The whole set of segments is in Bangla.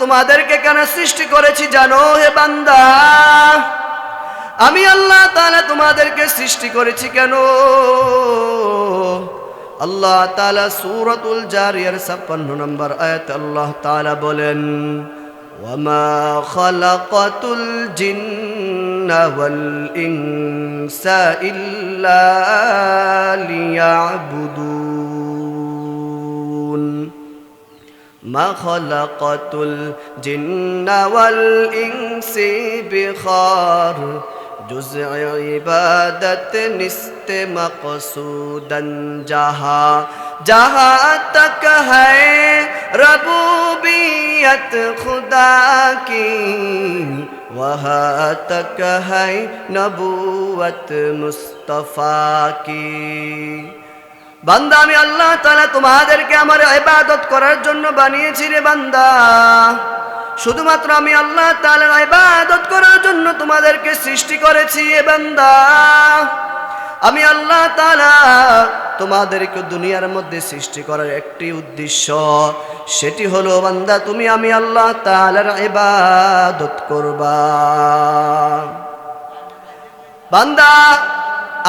তোমাদেরকে কেন সৃষ্টি করেছি জানো হে বান্দা? আমি আল্লাহ তাআলা তোমাদেরকে সৃষ্টি করেছি কেন? আল্লাহ তাআলা সূরাতুল জারিয়ার 56 নম্বর আয়াতে আল্লাহ তাআলা বলেন, ওয়ামা খালাকাতুল জিন্না ওয়াল ইনসা ইল্লা লিয়াবুদুন। মা খালাকাতুল জিন্না ওয়াল ইনসি বিখার जुज़ इबादत निस्त मक़सूदन जहाँ जहाँ तक है रबूबियत खुदा की वहाँ तक है नबूवत मुस्तफ़ा की। বান্দা আমি আল্লাহ তাআলা তোমাদেরকে আমার ইবাদত করার জন্য বানিয়েছি রে বান্দা। শুধুমাত্র আমি আল্লাহ তাআলার ইবাদত করার জন্য তোমাদেরকে সৃষ্টি করেছি এ বান্দা। আমি আল্লাহ তাআলা তোমাদেরকে দুনিয়ার মধ্যে সৃষ্টি করার একটি উদ্দেশ্য, সেটি হলো বান্দা তুমি আমি আল্লাহ তাআলার ইবাদত করবা। বান্দা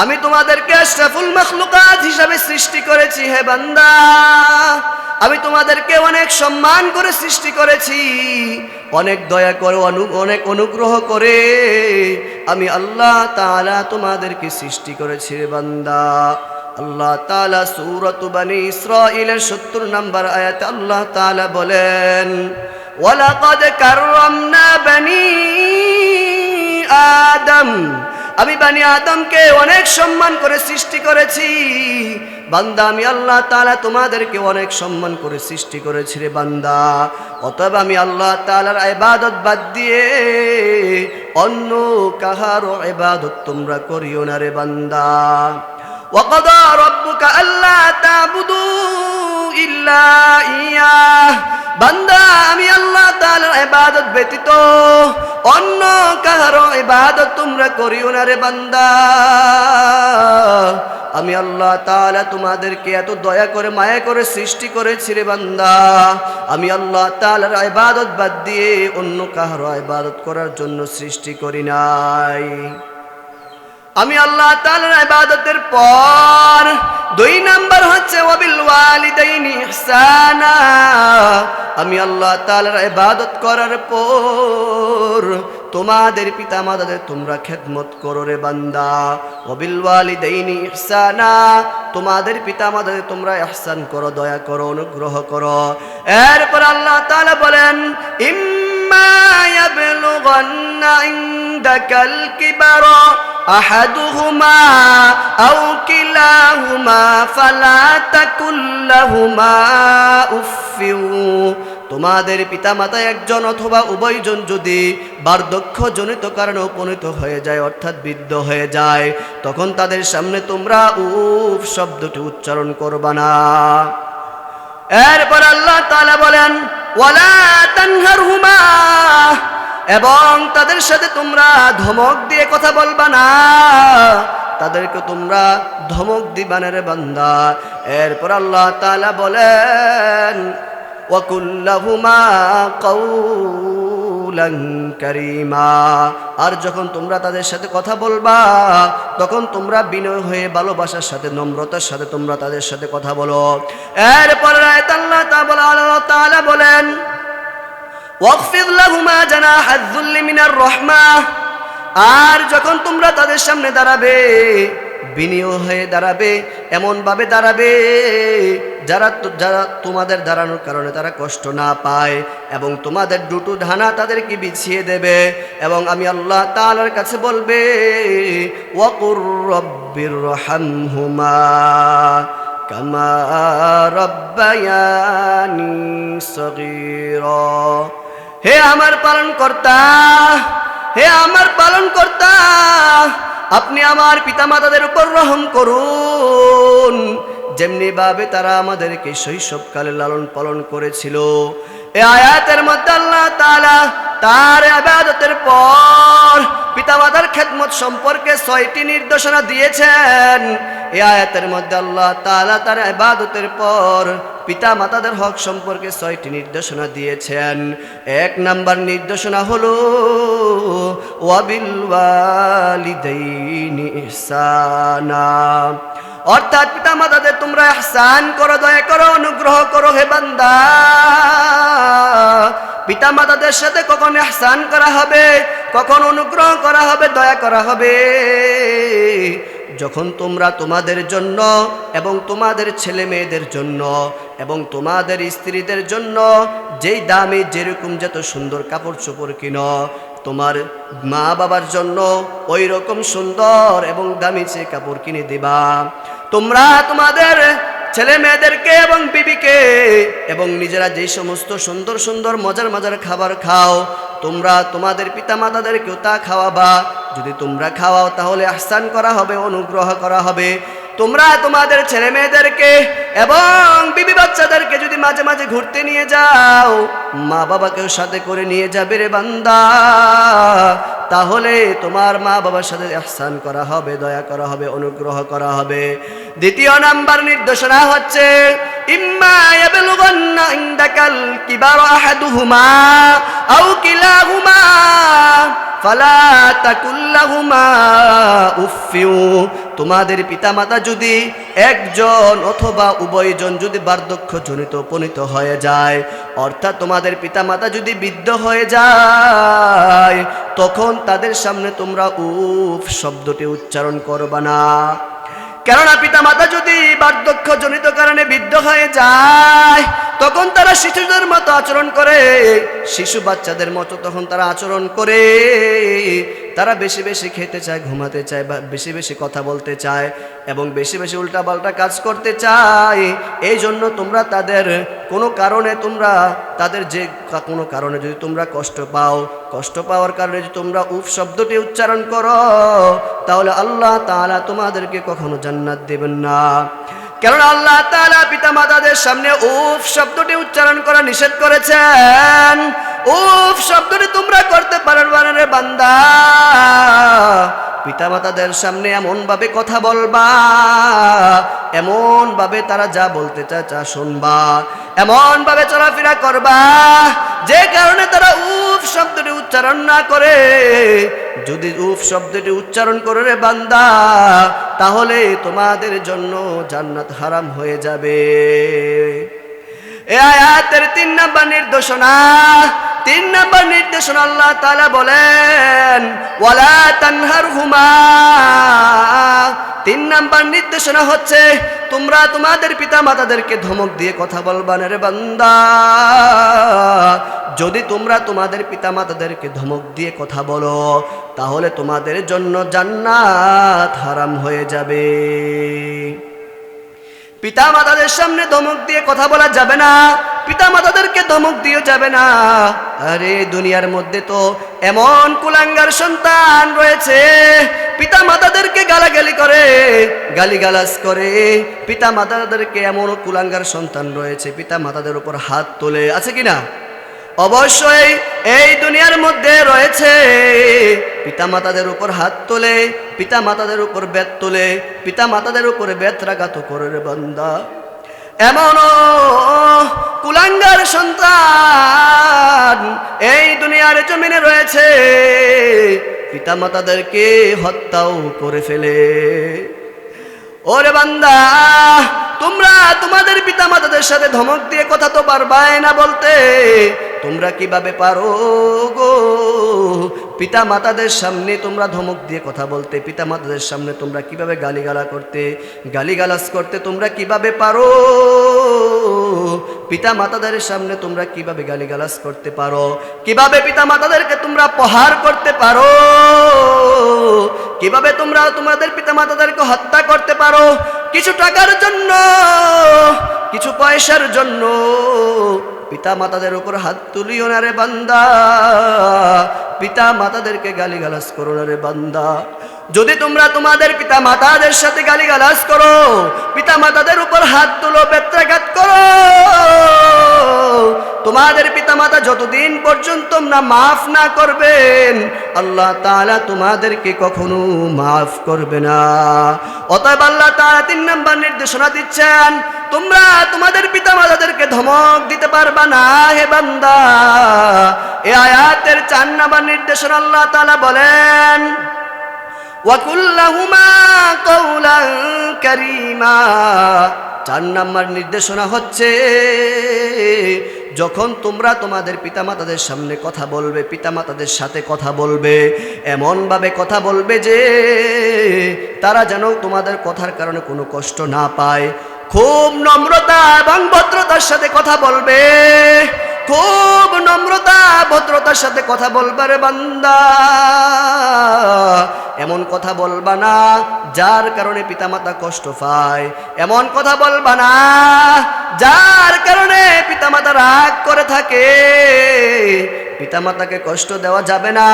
আমি তোমাদেরকে আশরাফুল মাখলুকাত হিসাবে সৃষ্টি করেছি হে বান্দা। আমি তোমাদেরকে অনেক সম্মান করে সৃষ্টি করেছি, অনেক দয়া করে অনেক অনুগ্রহ করে আমি আল্লাহ তাআলা তোমাদেরকে সৃষ্টি করেছি রে বান্দা। আল্লাহ তাআলা সূরাত বনী ইসরাঈলের ৭০ নম্বর আয়াতে আল্লাহ তাআলা বলেন, ওয়ালাকাদ কাররামনা বনী আদম। আমি বনী আদমকে অনেক সম্মান করে সৃষ্টি করেছি বান্দা। আমি আল্লাহ তাআলা তোমাদেরকে অনেক সম্মান করে সৃষ্টি করেছি রে বান্দা। অতএব আমি আল্লাহ তাআলার ইবাদত বাদ দিয়ে অন্য কাহারও ইবাদত তোমরা করিও না রে বান্দা। ওয়াকাদা রাব্বুকা আল্লা তা'বুদু ইল্লা ইয়াহ। বান্দা আমি আল্লাহ তাআলার ইবাদত ব্যতীত অন্য কাহারও ইবাদত তোমরা করিও না রে বান্দা। আমি আল্লাহ তাআলা তোমাদেরকে এত দয়া করে মায়া করে সৃষ্টি করেছি রে বান্দা। আমি আল্লাহ তাআলার ইবাদত বাদ দিয়ে অন্য কাহারও ইবাদত করার জন্য সৃষ্টি করি নাই। আমি আল্লাহ তাআলার ইবাদতের পর ২ নাম্বার হচ্ছে ওয়াবিল ওয়ালিদাইনি ইহসানা। আমি আল্লাহ তাআলার ইবাদত করার পর তোমাদের পিতামাতাদের তোমরা খেদমত করো রে বান্দা। ওয়াবিল ওয়ালিদাইনি ইহসানা, তোমাদের পিতামাতাদের তোমরা ইহসান করো, দয়া করো, অনুগ্রহ করো। এরপর আল্লাহ তাআলা বলেন, ইম্মা ইয়াবলুগান্না ইনদাকাল কিবারা আহাদুহুমা আও কিলাহুমা ফালা তাকুল লাহুমা উফফিউ। তোমাদের পিতামাতা একজন অথবা উভয়জন যদি বার্ধক্যজনিত কারণে উপনীত হয়ে যায়, অর্থাৎ বৃদ্ধ হয়ে যায়, তখন তাদের সামনে তোমরা উফ শব্দটি উচ্চারণ করবা না। এরপর আল্লাহ তাআলা বলেন, ওয়ালা তানহারহুমা, এবং তাদের সাথে তোমরা ধমক দিয়ে কথা বলবা না, তাদেরকে তোমরা ধমক দিবা না রে বান্দা। এরপর আল্লাহ তাআলা বলেন, ওয়াকুল লাহুমা কাওলান কারীমা, আর যখন তোমরা তাদের সাথে কথা বলবা তখন তোমরা বিনয় হয়ে ভালোবাসার সাথে নম্রতার সাথে তোমরা তাদের সাথে কথা বলো। এরপর আয়াত আল্লাহ তাআলা বলেন, ওয়াকফিদ লাহুমা জানাহায যুল্লি মিনার রাহমাহ, আর যখন তোমরা তাদের সামনে দাঁড়াবে বিনয়ী হয়ে দাঁড়াবে, এমনভাবে দাঁড়াবে যারা তোমাদের দাঁড়ানোর কারণে তারা কষ্ট না পায়, এবং তোমাদের দুটো ঢানা তাদেরকে বিছিয়ে দেবে। এবং আমি আল্লাহ তাআলার কাছে বলবে, ওয়াকুর রব্বির রহমহুমা কামা রব্বায়ানি সগীরা। হে আমার পালনকর্তা, হে আমার পালনকর্তা, আপনি আমার পিতামাতাদের উপর রহম করুন, যেমনি ভাবে তারা আমাদেরকে শৈশবকালে লালন পালন করেছিল। এই আয়াতের মধ্যে আল্লাহ তাআলা তার ইবাদতের পর পিতামাতার খেদমত সম্পর্কে 6টি নির্দেশনা দিয়েছেন। এই আয়াতের মধ্যে আল্লাহ তাআলা তার ইবাদতের পর পিতা মাতাদের হক সম্পর্কে 6টি নির্দেশনা দিয়েছেন। 1 নাম্বার নির্দেশনা হলো ওয়াবিল ওয়ালিদাইনি ইহসানা, অর্থাৎ পিতা মাতাদের তোমরা ইহসান করো, দয়া করো, অনুগ্রহ করো। হে বান্দা, পিতা মাতাদের সাথে কখন ইহসান করা হবে, কখন অনুগ্রহ করা হবে, দয়া করা হবে? যখন তোমরা তোমাদের জন্য এবং তোমাদের ছেলে মেয়েদের জন্য এবং তোমাদের স্ত্রীদের জন্য যেই দামে যেরকম যত সুন্দর কাপড় চোপড় কিনো, তোমার মা বাবার জন্য ওই রকম সুন্দর এবং দামি সে কাপড় কিনে দিবা। তোমরা তোমাদের ছেলে মেয়েদেরকে এবং বিবিকে এবং নিজেরা যে সমস্ত সুন্দর সুন্দর মজার মজার খাবার খাও, তোমরা তোমাদের পিতা মাতাদেরকেও তা খাওয়াবা। যদি তোমরা খাওয়াও তাহলে ইহসান করা হবে, অনুগ্রহ করা হবে। তোমরা তোমাদের ছেলে মেয়েদেরকে এবং বিবি বাচ্চাদেরকে যদি মাঝে মাঝে ঘুরতে নিয়ে যাও, মা বাবাকেও সাথে করে নিয়ে যাবে রে বান্দা, তাহলে তোমার মা বাবার সাথে ইহসান করা হবে, দয়া করা হবে, অনুগ্রহ করা হবে। 2 নাম্বার নির্দেশনা হচ্ছে ইম্মা ইয়াবলুগান্না ইনদাকাল কিবারা আহাদুহুমা আও কিলাহুমা ফালা তাকুল্লাহুমা উফফিউ, তোমাদের পিতামাতা যদি একজন অথবা উভয়জন যদি বার্ধক্যজনিত উপনীত হয়ে যায়, অর্থাৎ তোমাদের পিতামাতা যদি বৃদ্ধ হয়ে যায়, তখন তাদের সামনে তোমরা উফ শব্দটি উচ্চারণ করবা না। কেননা পিতামাতা যদি বার্ধক্যজনিত কারণে বৃদ্ধ হয়ে যায়, তখন তারা শিশুদের মতো আচরণ করে, শিশু বাচ্চাদের মতো তখন তারা আচরণ করে। তারা বেশি বেশি খেতে চায়, ঘুমাতে চায়, বেশি বেশি কথা বলতে চায় এবং বেশি বেশি উল্টাপাল্টা কাজ করতে চায়। এই জন্য তোমরা তাদের কোনো কারণে তোমরা তাদের যে কোনো কারণে যদি তোমরা কষ্ট পাও, কষ্ট পাওয়ার কারণে যদি তোমরা উফ শব্দটি উচ্চারণ করো, তাহলে আল্লাহ তাআলা তোমাদেরকে কখনো জান্নাত দেবেন না। কেননা আল্লাহ তাআলা পিতা মাতাদের সামনে উফ শব্দটি উচ্চারণ করা নিষেধ করেছেন। উফ শব্দটি তোমরা করতে পারবে না রে বান্দা। পিতা মাতাদের সামনে এমন ভাবে কথা বলবা, এমন ভাবে তারা যা বলতে চায় তা শুনবা, এমন ভাবে চলাফেরা করবা যে কারণে তারা উফ শব্দটি উচ্চারণ না করে। যদি উফ শব্দটি উচ্চারণ করে রে বান্দা, তাহলে তোমাদের জন্য জান্নাত হারাম হয়ে যাবে। এই আয়াতের 3 নাম্বার নির্দেশনা, 3 নাম্বার নির্দেশনা আল্লাহ তাআলা বলেন ওয়ালা তানহারহুমা। 3 নাম্বার নির্দেশনা হচ্ছে তোমরা তোমাদের পিতা মাতাদেরকে ধমক দিয়ে কথা বলবা না রে বান্দা। যদি তোমরা তোমাদের পিতা মাতাদেরকে ধমক দিয়ে কথা বলো, তাহলে তোমাদের জন্য জান্নাত হারাম হয়ে যাবে। পিতা মাতাদের সামনে ধমক দিয়ে কথা বলা যাবে না, পিতা মাতাদেরকে ধমক দিও যাবে না। আরে দুনিয়ার মধ্যে তো এমন কুলাঙ্গার সন্তান রয়েছে, পিতা মাতাদেরকে গালাগালি করে, গালিগালাজ করে। পিতা মাতাদেরকে এমন কুলাঙ্গার সন্তান রয়েছে, পিতা মাতাদের উপর হাত তোলে, আছে কিনা? অবশ্যই এই দুনিয়ার মধ্যে রয়েছে। পিতা মাতাদের উপর হাত তোলে, পিতা মাতাদের উপর বেত তোলে, পিতা মাতাদের উপরে বেত্রাঘাত করে রে বান্দা। এমন কুলাঙ্গার সন্তান এই দুনিয়ার জমিনে রয়েছে, পিতা মাতাদেরকে হত্যাও করে ফেলে। ওরে বান্দা, তোমরা তোমাদের পিতা মাতাদের সাথে ধমক দিয়ে কথা তো পারবাই না বলতে, তোমরা কিভাবে পারো গো পিতা মাতাদের সামনে তোমরা ধমক দিয়ে কথা বলতে? পিতা মাতাদের সামনে তোমরা কিভাবে গালিগালাজ করতে তোমরা কিভাবে পারো? পিতা মাতাদের সামনে তোমরা কিভাবে গালিগালাজ করতে পারো? কিভাবে পিতা মাতাদেরকে তোমরা প্রহার করতে পারো? কিভাবে তোমরা তোমাদের পিতা মাতাদেরকে হত্যা করতে পারো? কিছু টাকার জন্য, কিছু পয়সার জন্য পিতা মাতাদের উপর হাত তুলিও না রে বান্দা। পিতা মাতাদেরকে গালিগালাজ করো না রে বান্দা। যদি তোমরা তোমাদের পিতা মাতাদের সাথে গালিগালাজ করো, পিতা মাতাদের উপর হাত তুলো, বেত্রাঘাত করো, তোমাদের পিতামাতা যতদিন পর্যন্ত না মাফ না করবেন আল্লাহ তাআলা তোমাদেরকে কখনো মাফ করবে না। অতএব আল্লাহ তাআলা 3 নম্বর নির্দেশনা দিচ্ছেন, তোমরা তোমাদের পিতামাতাদেরকে ধমক দিতে পারবা না হে বান্দা। এই আয়াতের 4 নম্বর নির্দেশনা আল্লাহ তাআলা বলেন, ওয়াকুল লাহুমা কাওলান কারীমা। 4 নম্বর নির্দেশনা হচ্ছে, যখন তোমরা তোমাদের পিতামাতাদের সামনে কথা বলবে, পিতামাতাদের সাথে কথা বলবে, এমনভাবে কথা বলবে যে তারা যেন তোমাদের কথার কারণে কোনো কষ্ট না পায়। খুব নম্রতা এবং ভদ্রতার সাথে কথা বলবে, খুব নম্রতা ভদ্রতার সাথে কথা বলবে রে বান্দা। এমন কথা বলবা না যার কারণে পিতামাতা কষ্ট পায়, এমন কথা বলবা না যার কারণে পিতামাতা রাগ করে থাকে। পিতামাতাকে কষ্ট দেওয়া যাবে না,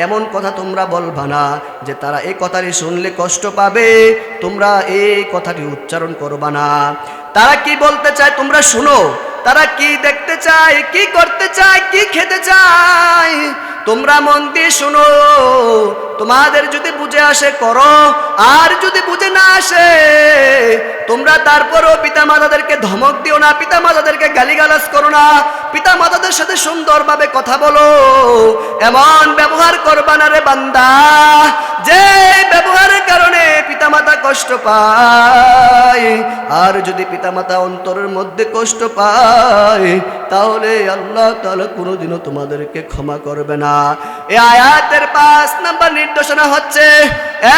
এমন কথা তোমরা বলবা না যে তারা এই কথাটি শুনলে কষ্ট পাবে, তোমরা এই কথাটি উচ্চারণ করবা না। তারা কি বলতে চায় তোমরা শুনো, তারা কি দেখতে চায়, কি করতে চায়, কি খেতে চায়, তোমরা মন দিয়ে শুনো। তোমাদের যদি বুঝে আসে করো, আর যদি বুঝে না আসে তোমরা তারপরও পিতামাতাদেরকে ধমক দিও না, পিতামাতাদেরকে গালিগালাজ করো না, পিতামাতাদের সাথে সুন্দরভাবে কথা বলো। এমন ব্যবহার করবা না রে বান্দা যে ব্যবহারের কারণে পিতামাতা কষ্ট পায়। আর যদি পিতামাতা অন্তরের মধ্যে কষ্ট পায় তাহলে আল্লাহ তাআলা কোনোদিনও তোমাদেরকে ক্ষমা করবে না। এই আয়াতের 5 নম্বর নির্দেশনা হচ্ছে,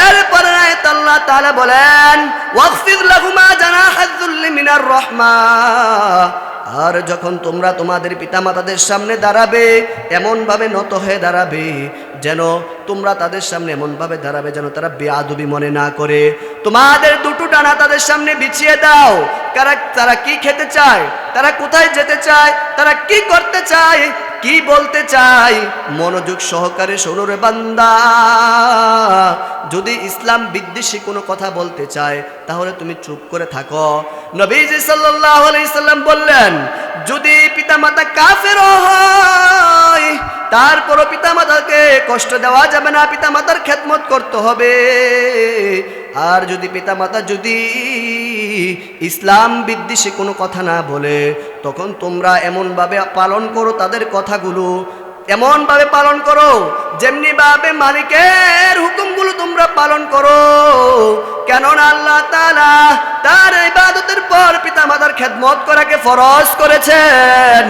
এরপরে আয়াত আল্লাহ তাআলা বলেন, ওয়াগফির লাহুমা জানাহায যুল্লি মিনার রাহমা। আর যখন তোমরা তোমাদের পিতামাতাদের সামনে দাঁড়াবে এমনভাবে নত হয়ে দাঁড়াবে যেন তোমরা তাদের সামনে এমনভাবে দাঁড়াবে যেন তারা বেয়াদবি মনে না করে। তোমাদের দুটো ডানা তাদের সামনে বিছিয়ে দাও। তারা কি খেতে চায়, তারা কোথায় যেতে চায়, তারা কি করতে চায়, কি বলতে চায়, মনোযোগ সহকারে শোনো রে বান্দা। যদি ইসলাম বিদ্বেষী কোনো কথা বলতে চায় তাহলে তুমি চুপ করে থাকো। নবীজি সাল্লাল্লাহু আলাইহি সাল্লাম বললেন, যদি পিতামাতা কাফের হয় তারপরও পিতামাতাকে কষ্ট দেওয়া যাবে না, পিতামাতার খেদমত করতে হবে। আর যদি পিতামাতা যদি ইসলাম বিদ্বেষী কোনো কথা না বলে তখন তোমরা এমনভাবে পালন করো তাদের কথাগুলো, এমনভাবে পালন করো যেমনি ভাবে মালিকের হুকুমগুলো তোমরা পালন করো। কেননা আল্লাহ তাআলা তার ইবাদতের পর পিতামাতার খেদমত করাকে ফরজ করেছেন।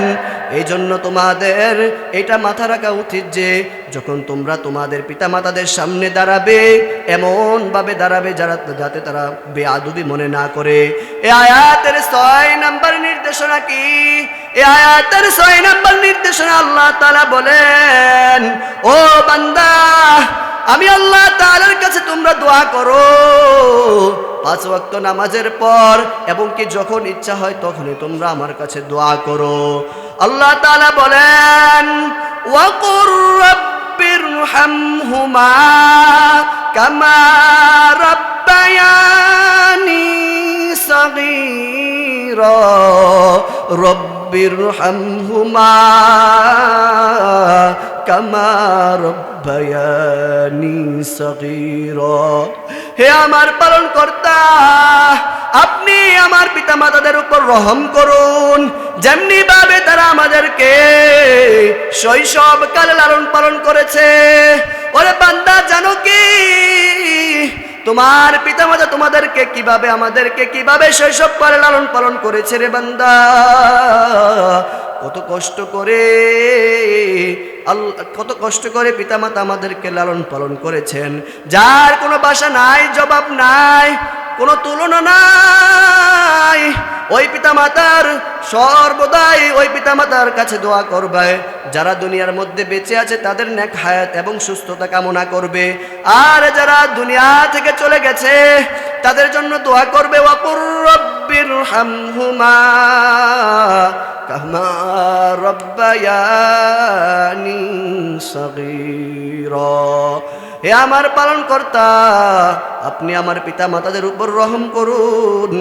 এই জন্য তোমাদের এটা মাথা রাখা উচিত যে যখন তোমরা তোমাদের পিতামাতাদের সামনে দাঁড়াবে এমনভাবে দাঁড়াবে যাতে তারা বেয়াদবি মনে না করে। এই আয়াতের 6 নম্বর নির্দেশনা কি? এই আয়াতের 6 নম্বর নির্দেশনা আল্লাহ তাআলা বলেন, ও বান্দা আমি আল্লাহ তাআলার কাছে তোমরা দোয়া করো 5 ওয়াক্ত নামাজের পর, এবং কি যখন ইচ্ছা হয় তখনই তোমরা আমার কাছে দোয়া করো। আল্লাহ তাআলা বলেন, ওয়াকুর রাব্বিরহামহুমা কামা রাব্বায়ানি সাগীরা। রব্বিরহামহুমা কামা রাব্বায়ানি সাগীরা। হে আমার পালনকর্তা, আপনি আমার পিতামাতাদের উপর রহম করুন যেমনি ভাবে তারা আমাদেরকে শৈশবকালে লালন পালন করেছে। ওরে বান্দা, জানো কি তোমার পিতামাতা তোমাদেরকে কিভাবে আমাদেরকে কিভাবে শৈশবকালে লালন পালন করেছে রে বান্দা? কত কষ্ট করে পিতামাতা আমাদেরকে লালন পালন করেছেন, যার কোনো ভাষা নাই, জবাব নাই, কোনো তুলনা নাই। ওই পিতামাতার সর্বদাই ওই পিতামাতার কাছে দোয়া করবে, যারা দুনিয়ার মধ্যে বেঁচে আছে তাদের নেক হায়াত এবং সুস্থতা কামনা করবে, আর যারা দুনিয়া থেকে চলে গেছে তাদের জন্য দোয়া করবে, ওয়াকুর রাব্বিরহামহুমা কামা রাব্বায়ানি সাগীরা। হে আমার পালনকর্তা, আপনি আমার পিতা মাতাদের উপর রহম করুন,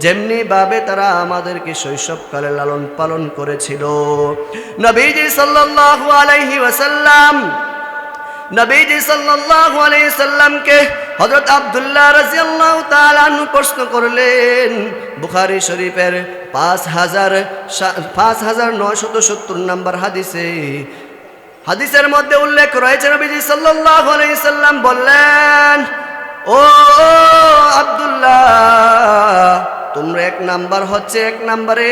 যেমনি ভাবে তারা আমাদেরকে শৈশবকালে লালন পালন করেছিল। নবীজি সাল্লাল্লাহু আলাইহি ওয়াসাল্লাম কে হযরত আব্দুল্লাহ রাদিয়াল্লাহু তাআলা আনহু প্রশ্ন করলেন। বুখারী শরীফের 5970 নম্বর হাদিসের মধ্যে উল্লেখ রয়েছে, নবীজি সাল্লাল্লাহু আলাইহি সাল্লাম বললেন, ও আব্দুল্লাহ, তোমরা এক নম্বরে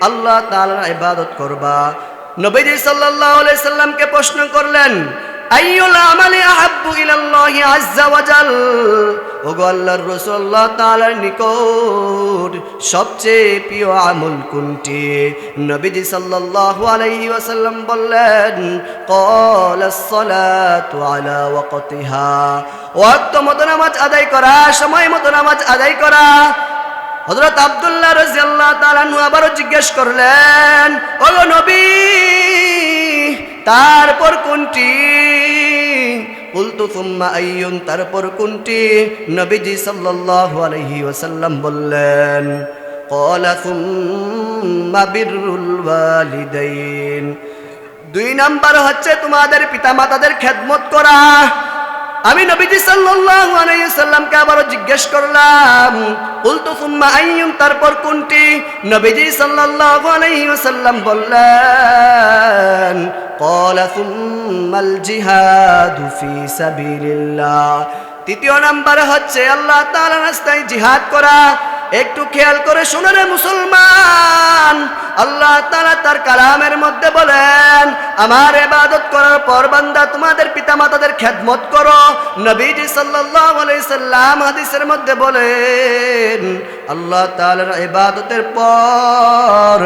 আল্লাহ তাআলার ইবাদত করবা। নবীজি সাল্লাল্লাহু আলাইহি সাল্লামকে প্রশ্ন করলেন, আইয়ুল আমালি আহাব্বু ইলাল্লাহি আযজা ওয়া জাল, ওগো আল্লাহর রাসূল, আল্লাহ তাআলার নিকট সবচেয়ে প্রিয় আমল কোনটি? নবীজি সাল্লাল্লাহু আলাইহি ওয়াসাল্লাম বললেন, ক্বালাস সালাতু আলা ওয়াক্তিহা, ওয়াক্ত মতো নামাজ আদায় করা, সময় মতো নামাজ আদায় করা। হযরত আব্দুল্লাহ রাদিয়াল্লাহু তাআলা আনহু আবারও জিজ্ঞেস করলেন, ও নবী, তারপর কোনটি? কুলতু সুম্মা আইয়ুন, তারপর কোনটি? নবীজি সাল্লাল্লাহু আলাইহি ওয়াসাল্লাম বললেন, ক্বালা সুম্মা বিররুল ওয়ালিদাইন, 2 নাম্বার হচ্ছে তোমাদের পিতামাতাদের খেদমত করা। আমি নবীজি সাল্লাল্লাহু আলাইহি ওয়াসাল্লামকে আবারও জিজ্ঞেস করলাম, কুলতু সুম্মা আইয়ুন, তারপর কোনটি? নবীজি সাল্লাল্লাহু আলাইহি ওয়াসাল্লাম বললেন, ক্বালা সুম্মাল জিহাদু ফি সাবিলিল্লাহ, 3 নাম্বার হচ্ছে আল্লাহ তাআলার রাস্তায় জিহাদ করা। একটু খেয়াল করে শুনো রে মুসলমান, আল্লাহ তাআলা তার কালামের মধ্যে বলেন, আমার ইবাদত করার পর বান্দা তোমাদের পিতামাতাদের খেদমত করো। নবীজি সাল্লাল্লাহু আলাইহি সাল্লাম হাদিসের মধ্যে বলেন, আল্লাহ তাআলার ইবাদতের পর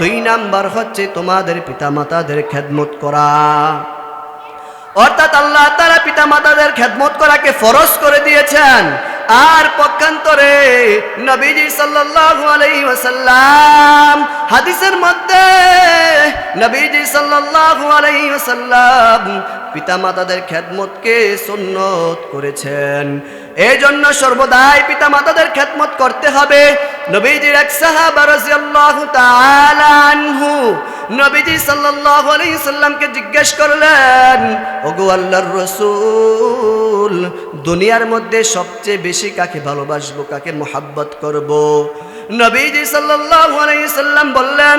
2 নাম্বার হচ্ছে তোমাদের পিতামাতাদের খেদমত করা। অর্থাৎ আল্লাহ তাআলা পিতামাতাদের খেদমত করাকে ফরজ করে দিয়েছেন। আর পক্ষান্তরে নবীজি সাল্লাল্লাহু আলাইহি ওয়াসাল্লাম হাদিসের মধ্যে নবীজি সাল্লাল্লাহু আলাইহি ওয়াসাল্লাম পিতামাতাদের খেদমতকে সুন্নত করেছেন। এই জন্য সর্বদাই পিতামাতাদের খেদমত করতে হবে। নবীজির এক সাহাবা রাদিয়াল্লাহু তাআলা আনহু নবীজি সাল্লাল্লাহু আলাইহি সাল্লামকে জিজ্ঞেস করলেন, ওগো আল্লাহর রাসূল, দুনিয়ার মধ্যে সবচেয়ে বেশি কাকে ভালোবাসবো, কাকে মুহাব্বত করব? নবীজি সাল্লাল্লাহু আলাইহি সাল্লাম বললেন,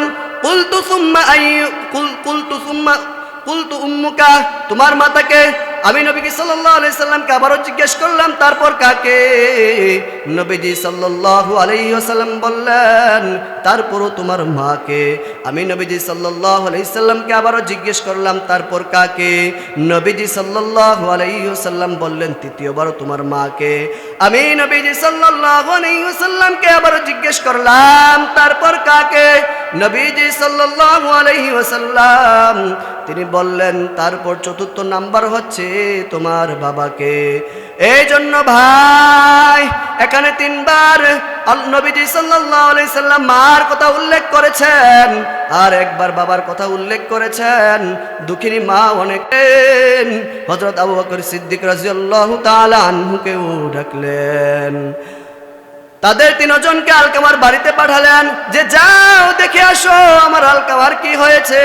কুলতু উম্মুকা, তোমার মাতাকে। আমি নবীজি সাল্লাল্লাহু আলাইহি সাল্লামকে আবারও জিজ্ঞেস করলাম, তারপর কাকে? নবীজি সাল্লাল্লাহু আলাইহি ওয়াসাল্লাম বললেন, তারপরও তোমার মাকে। আমি নবীজি সাল্লাল্লাহু আলাইহি সাল্লামকে আবারও জিজ্ঞেস করলাম, তারপর কাকে? নবীজি সাল্লাল্লাহু আলাইহি ওয়াসাল্লাম বললেন, তৃতীয়বারও তোমার মাকে। আমি নবীজি সাল্লাল্লাহু আলাইহি ওয়াসাল্লামকে আবারও জিজ্ঞেস করলাম, তারপর কাকে? নবীজি সাল্লাল্লাহু আলাইহি ওয়াসাল্লাম তিনি বললেন, তারপর 4র্থ নাম্বার হচ্ছে তোমার বাবাকে। এই জন্য ভাই, এখানে 3বার নবীজি সাল্লাল্লাহু আলাইহি সাল্লাম মার কথা উল্লেখ করেছেন, আর একবার বাবার কথা উল্লেখ করেছেন। দুঃখিনী মা অনেকেন। হযরত আবু বকর সিদ্দিক রাদিয়াল্লাহু তাআলা আনহুকেও ডাকলেন। তাদের 3 জনকে আলকামার বাড়িতে পাঠালেন, যে যাও দেখে আসো আমার আলকামার কি হয়েছে।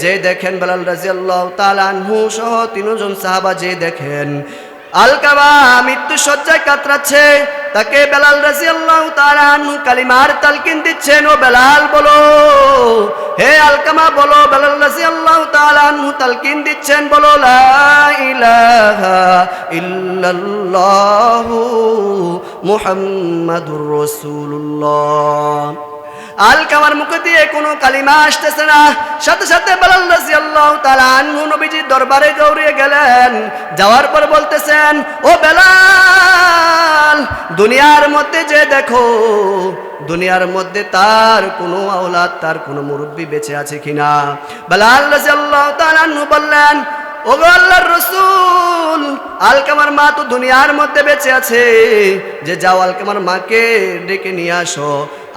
যে দেখেন বেলাল রাদিয়াল্লাহু তাআলা আনহু সহ 3 জন সাহাবা যে দেখেন আলকামা মৃত্যু শয্যায় কাতরাচ্ছে। তাকে বেলাল রাদিয়াল্লাহু তাআলা আনহু কালিমার তালকিন দিচ্ছেন, ও বেলাল বলো, হে আলকামা বলো। বেলাল রাদিয়াল্লাহু তাআলা আনহু তালকিন দিচ্ছেন, বলো লা ইলাহা ইল্লাল্লাহু মুহাম্মাদুর রাসূলুল্লাহ। আলকামার মুখ দিয়ে কোনো কালিমা আসতেছে না। সাথে সাথে বেলাল রাদিয়াল্লাহু তাআলা আনহু নবীজির দরবারে দৌড়িয়ে গেলেন। যাওয়ার পর বলতেছেন, ও বেলাল, দুনিয়ার মধ্যে যে দেখো, দুনিয়ার মধ্যে তার কোনো আওলাদ, তার কোনো মুরব্বী বেঁচে আছে কিনা? বেলাল রাদিয়াল্লাহু তাআলা আনহু বললেন, ও ওগো আল্লাহর রাসূল, আলকামার মা তো দুনিয়ার মধ্যে বেঁচে আছে, যে যাও আলকামার মাকে ডেকে নিয়ে আসো।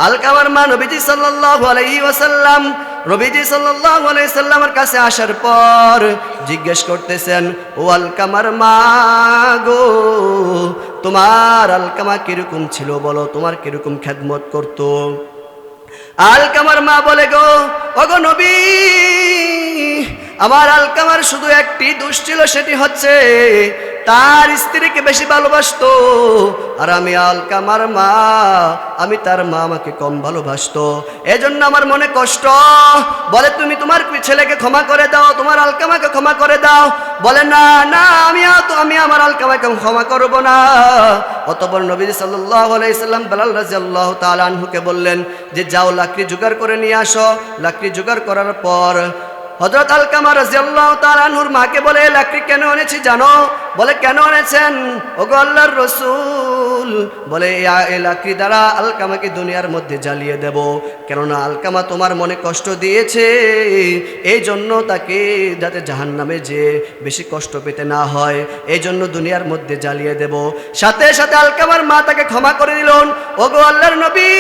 আলকামার মা নবীজি সাল্লাল্লাহু আলাইহি ওয়াসাল্লাম নবীজি সাল্লাল্লাহু আলাইহি সাল্লামের কাছে আসার পর জিজ্ঞেস করতেছেন, ও আলকামার মা গো, তোমার আলকামা কিরকম ছিল বলো, তোমার কিরকম খেদমত করতো? আলকামার মা বলে, গো ওগো নবী, আমার আলকামার শুধু একটি দোষ ছিল, সেটি হচ্ছে তার স্ত্রীকে বেশি ভালোবাসতো, আর আমি আলকামার মা, আমি তার মা আমাকে কম ভালোবাসতো, এজন্য আমার মনে কষ্ট। বলে, তুমি তোমার ছেলেকে ক্ষমা করে দাও, তোমার আলকামাকে ক্ষমা করে দাও। বলে, না না, আমি আমার আলকামাকে ক্ষমা করব না। অতঃপর নবী সাল্লাল্লাহু আলাইহি সাল্লাম বেলাল রাদিয়াল্লাহু তাআলা আনহুকে বললেন যে যাও লাকড়ি জোগাড় করে নিয়ে আসো। লাকড়ি জোগাড় করার পর হযরত আলকামা রাদিয়াল্লাহু তাআলা আনহুর মাকে বলে, লাকড়ি কেন এনেছি জানো? বলে, কেন এনেছেন ওগো আল্লাহর রাসূল? বলে, এই লাকড়ি দ্বারা আলকামাকে দুনিয়ার মধ্যে জ্বালিয়ে দেব, কেননা আলকামা তোমার মনে কষ্ট দিয়েছে, এই জন্য তাকে যাতে জাহান্নামে যে বেশি কষ্ট পেতে না হয়, এই জন্য দুনিয়ার মধ্যে জ্বালিয়ে দেব। সাথে সাথে আলকামার মা তাকে ক্ষমা করে দিলেন। ওগো আল্লাহর নবী,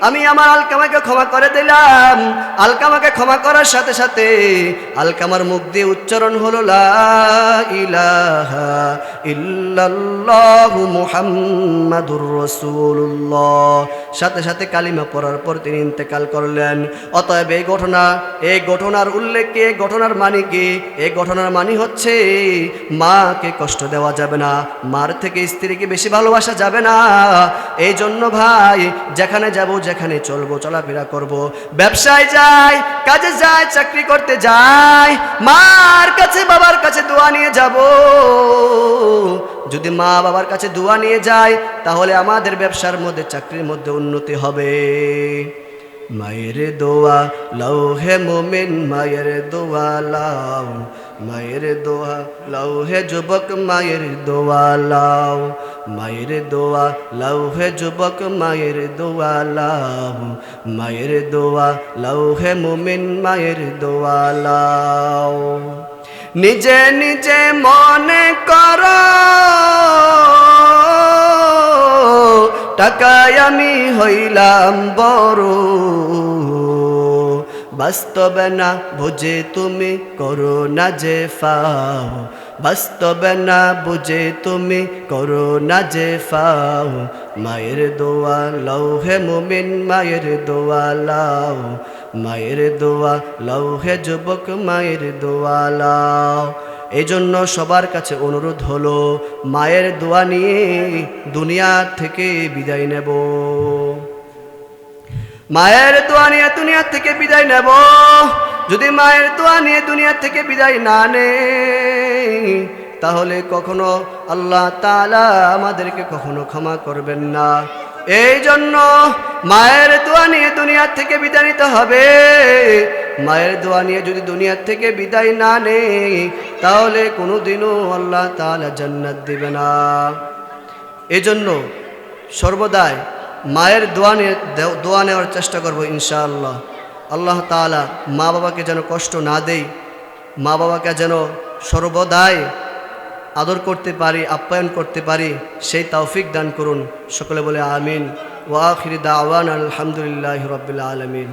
আমি আমার আলকামাকে ক্ষমা করে দিলাম। আলকামাকে ক্ষমা করার সাথে সাথে আলকামার মুখ দিয়ে উচ্চারণ হলো, লা ইলাহা ইল্লাল্লাহু মুহাম্মাদুর রাসূলুল্লাহ। সাথে সাথে কালিমা পড়ার পর তিনি ইন্তেকাল করলেন। অতএব এই ঘটনার উল্লেখ কি, এই ঘটনার মানে কি? এই ঘটনার মানে হচ্ছে মাকে কষ্ট দেওয়া যাবে না, মার থেকে স্ত্রীকে বেশি ভালোবাসা যাবে না। এই জন্য ভাই, যেখানে যাব, যেখানে চলবো, চলাফেরা করব, ব্যবসায় যাই, কাজে যাই, চাকরি করতে যাই, মার কাছে বাবার কাছে দোয়া নিয়ে যাব। যদি মা বাবার কাছে দোয়া নিয়ে যায়, তাহলে আমাদের ব্যবসার মধ্যে, চাকরির মধ্যে উন্নতি হবে। মায়ের দোয়া লাও হে মুমিন, মায়ের দোয়া লাও, মায়ের দোয়া লাও হে যুবক, মায়ের দোয়া লাও, মায়ের দোয়া লাও হে যুবক, মায়ের দোয়া লাও, মায়ের দোয়া লাও হে মুমিন, মায়ের দোয়া লাও। নিজে নিজে মনে করো টাকায় আমি হইলাম বড়, বাস্তবে না বুঝে তুমি করো না যে ফাও, বাস্তবে না বুঝে তুমি করো না যে ফাও। মায়ের দোয়া লাও হে মুমিন, মায়ের দোয়া লাও, মায়ের দোয়া লাও হে যুবক, মায়ের দোয়া লাও। এই জন্য সবার কাছে অনুরোধ হলো, মায়ের দোয়া নিয়ে দুনিয়া থেকে বিদায় নেব, মায়ের দোয়া নিয়ে দুনিয়া থেকে বিদায় নেব। যদি মায়ের দোয়া নিয়ে দুনিয়া থেকে বিদায় না নেই, তাহলে কখনো আল্লাহ তাআলা আমাদেরকে কখনো ক্ষমা করবেন না। এই জন্য মায়ের দোয়া নিয়ে দুনিয়া থেকে বিদায় নিতে হবে। মায়ের দোয়া নিয়ে যদি দুনিয়া থেকে বিদায় না নেই, তাহলে কোনোদিনও আল্লাহ তাআলা জান্নাত দিবে না। এজন্য সর্বদাই মায়ের দোয়া নেওয়ার চেষ্টা করব ইনশাআল্লাহ। আল্লাহ তাআলা মা বাবাকে যেন কষ্ট না দেই, মা বাবাকে যেন সর্বদাই আদর করতে পারি, আপ্যায়ন করতে পারি, সেই তৌফিক দান করুন। সকলে বলে আমিন। ওয়া আখির দাওয়ানা আলহামদুলিল্লাহি রাব্বিল আলামিন।